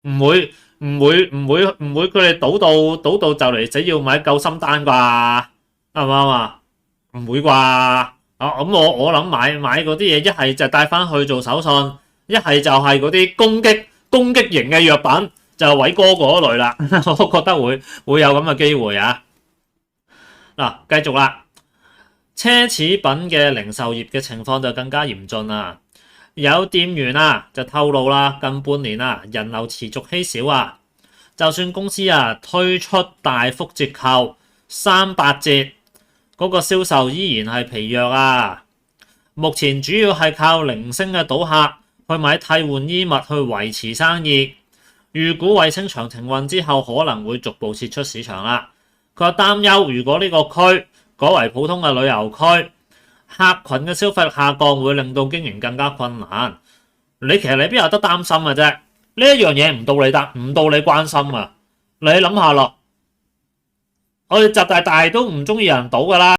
唔會佢哋賭到就嚟死要買救心丹啩？啱唔啱啊？唔會啩？咁我諗買嗰啲嘢，一係就帶翻去做手信，一係就係嗰啲攻擊型嘅藥品，就係偉哥嗰類啦。我覺得會有咁嘅機會啊！嗱，繼續啦，奢侈品嘅零售業嘅情況就更加嚴峻啦。有店員啊就透露啦，近半年啊人流持續稀少啊，就算公司啊推出大幅折扣300折，嗰個銷售依然係疲弱啊。目前主要係靠零星嘅賭客去買替換衣物去維持生意。預估衛星場停運之後，可能會逐步撤出市場啦。佢話擔憂，如果呢個區改為普通嘅旅遊區，客群嘅消費力下降，會令到經營更加困難。其實你邊有得擔心嘅啫？呢一樣嘢唔到你關心啊！你諗下咯，我哋習大大都唔中意人賭噶啦。